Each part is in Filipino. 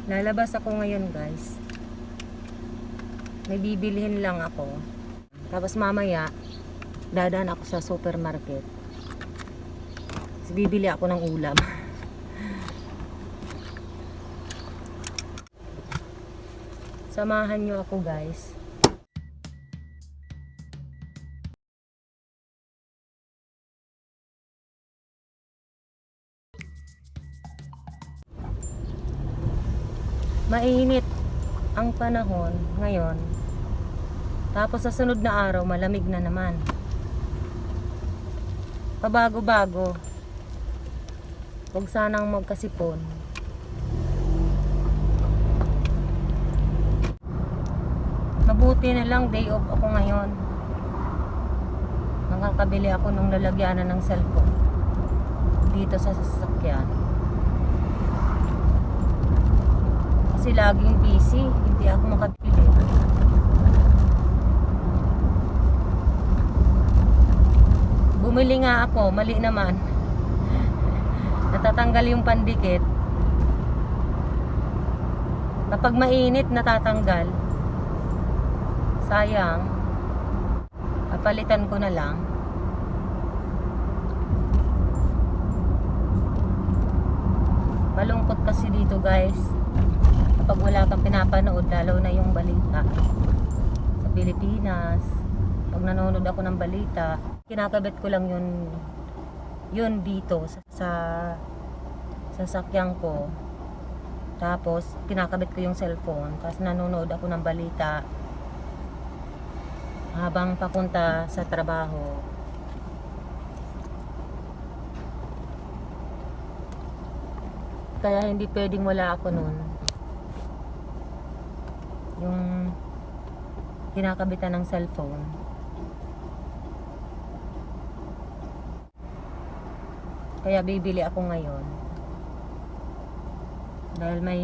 Lalabas ako ngayon, guys. May bibilhin lang ako. Tapos mamaya, dadaan ako sa supermarket. Tapos bibili ako ng ulam. Samahan nyo ako, guys. Mainit ang panahon ngayon. Tapos sa sunod na araw, malamig na naman. Pabago-bago. Huwag sanang magkasipon. Mabuti na lang day off ako ngayon. Makakabili ako ng lalagyanan ng cellphone dito sa sasakyan. Kasi laging busy, hindi ako makabili. Bumili nga ako, mali naman. Natatanggal yung pandikit. Kapag mainit, natatanggal. Sayang. Papalitan ko na lang. Malungkot kasi dito, guys. Kapag wala kang pinapanood, lalo na yung balita sa Pilipinas. Pag nanonood ako ng balita, kinakabit ko lang yun dito sa sasakyan ko. Tapos kinakabit ko yung cellphone, tapos nanonood ako ng balita habang papunta sa trabaho. Kaya hindi pwedeng wala ako nun. Yung kinakabitan ng cellphone. Kaya bibili ako ngayon. Dahil may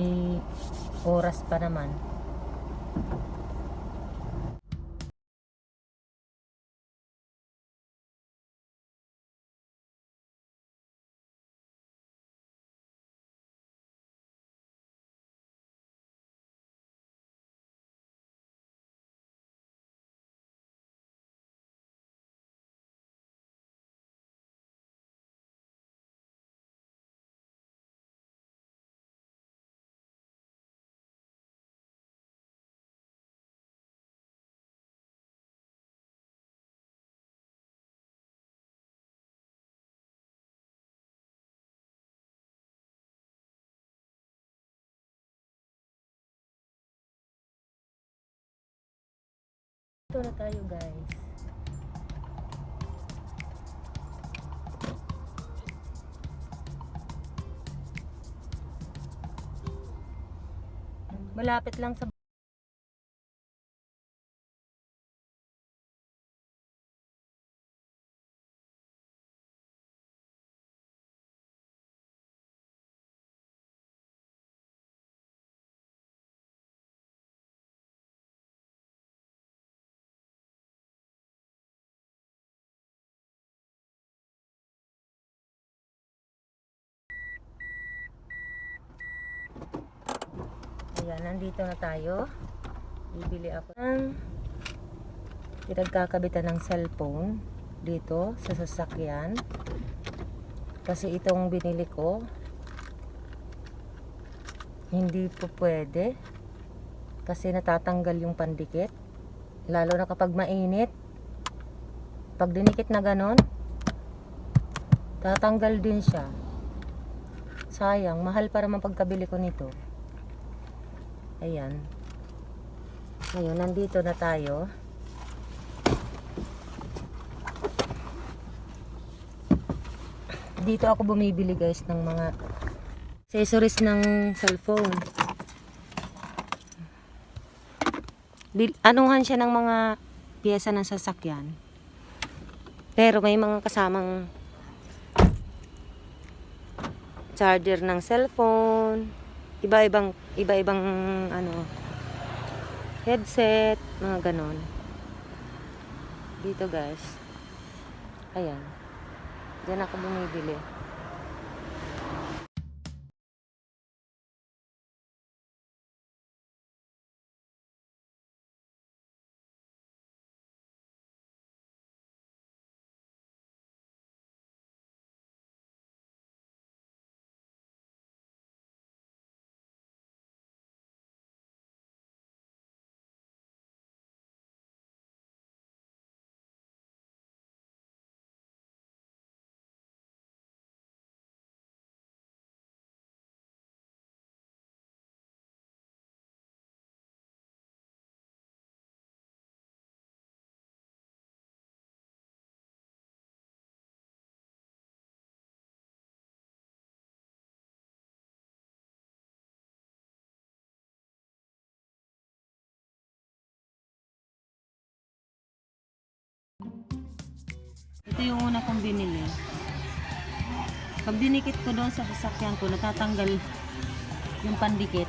oras pa naman. Ito na tayo, guys. Malapit lang sa Ayan, nandito na tayo. Bibili ako ng pinagkakabitan ng cellphone dito sa sasakyan. Kasi itong binili ko hindi po pwede. Kasi natatanggal yung pandikit. Lalo na kapag mainit. Pag dinikit na ganon, tatanggal din siya. Sayang, mahal para mapagkabili ko nito. Ayan. Ngayon, nandito na tayo. Dito ako bumibili, guys, ng mga accessories ng cellphone. Anuhan siya ng mga piyesa ng sasakyan. Pero may mga kasamang charger ng cellphone, iba-ibang ano, headset, mga ganon. Dito, guys. Ayan. Diyan ako bumibili. Ito yung una kong binili. Pag dinikit ko doon sa sasakyan ko, natatanggal yung pandikit.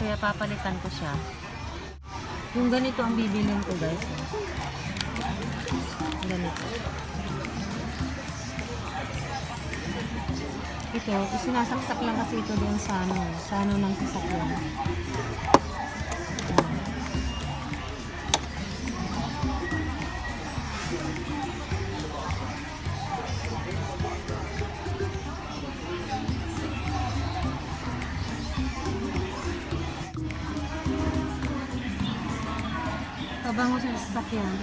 Kaya papalitan ko siya. Yung ganito ang bibilin ko, guys. Ganito. Ito, isinasaksak lang kasi ito doon sa ano ng sasakyan. Pabango sa sasakyan.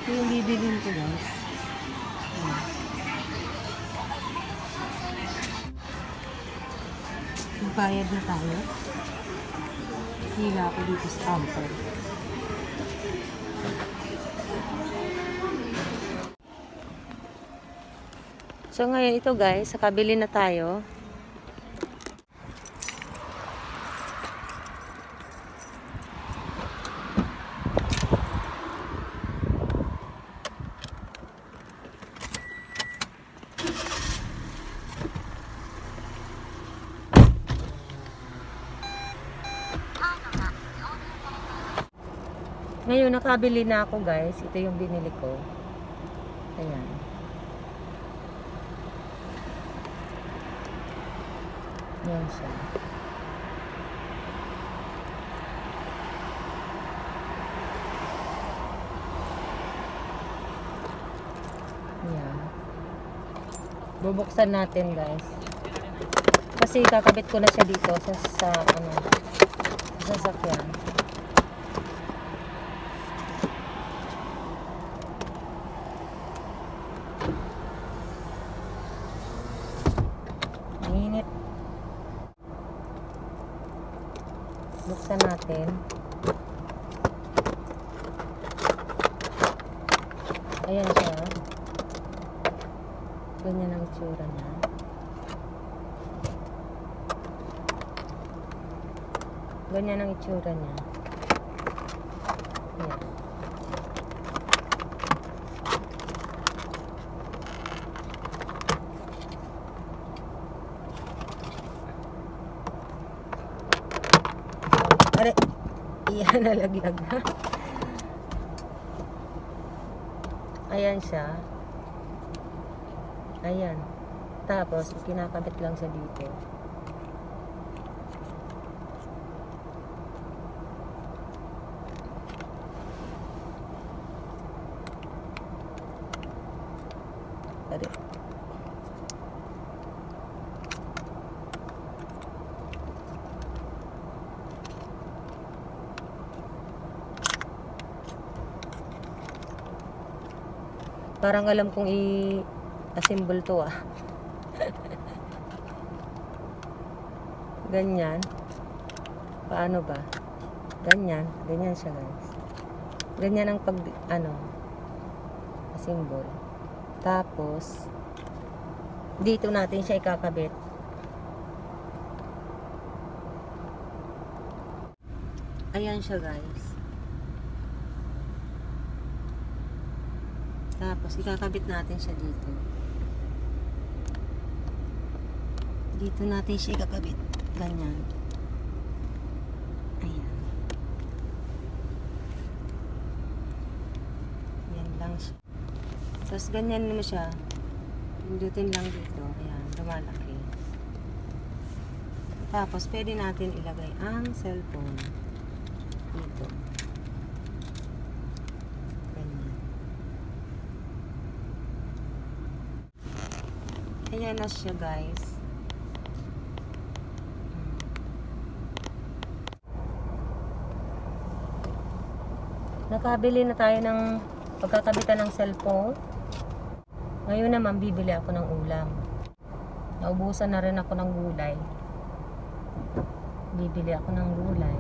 Ito yung bibilin ko, guys. Bayad na tayo. Hila ako dito sa counter. So ngayon ito, guys, sa kabili na tayo. Ngayon, nakabili na ako, guys. Ito yung binili ko. Ayan. Ayan siya. Ayan. Bubuksan natin, guys. Kasi kakabit ko na siya dito sa sasakyan. Mainit. Buksan natin. Ayan siya. Ganyan ang itsura niya. Ganyan ang itsura niya. Ayan. Are, iyan nalaglag na. Ayan siya. Ayan. Tapos, kinakabit lang siya dito. Are. Parang alam kong i-assemble to, ah. Ganyan. Paano ba? Ganyan. Ganyan siya, guys. Ganyan ang assemble. Tapos, dito natin siya ikakabit. Ayan siya, guys. Tapos, ikakabit natin siya dito. Dito natin siya ikakabit. Ganyan. Ayan. Yan lang siya. Tapos, ganyan naman siya. Pindutin lang dito. Ayan, lumalaki. Tapos, pwede natin ilagay ang cellphone. Dito. Ayan na siya, guys. Nakabili na tayo ng pagkakabitan ng cellphone. Ngayon naman, bibili ako ng ulam. Naubusan na rin ako ng gulay. Bibili ako ng gulay.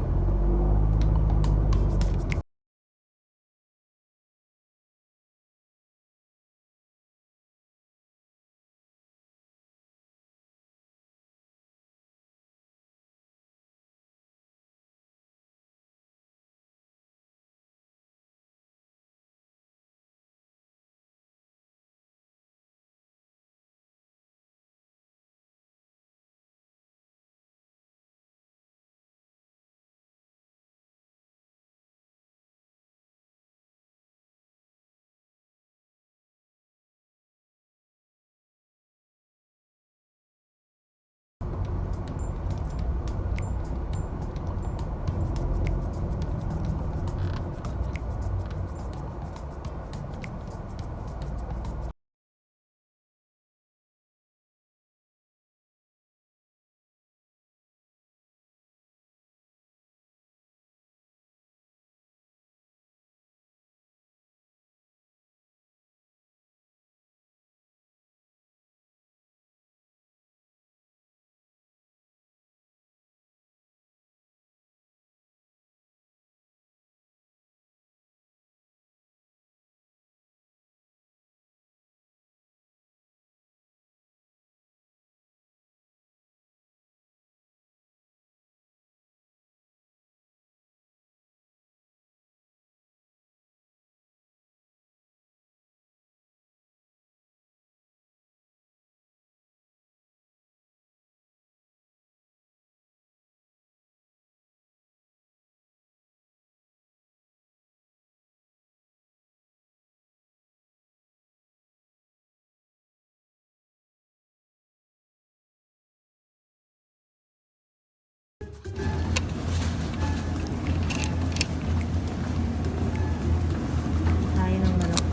Tayo ng manok.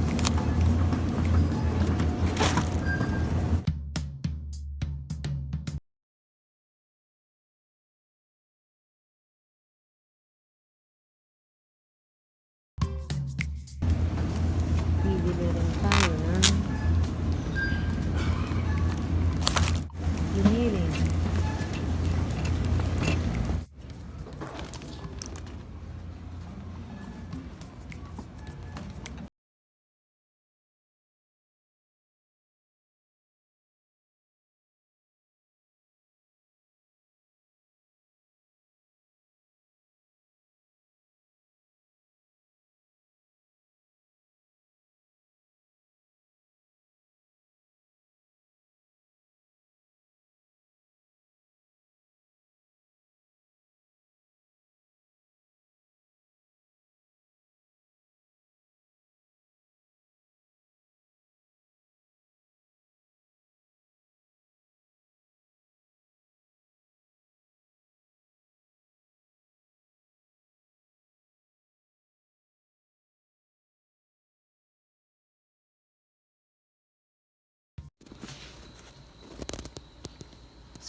Bibili rin tayo ng giniling.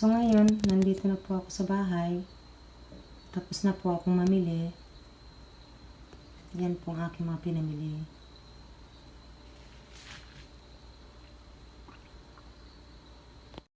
So ngayon, nandito na po ako sa bahay. Tapos na po akong mamili. Yan po ang aking mga pinamili.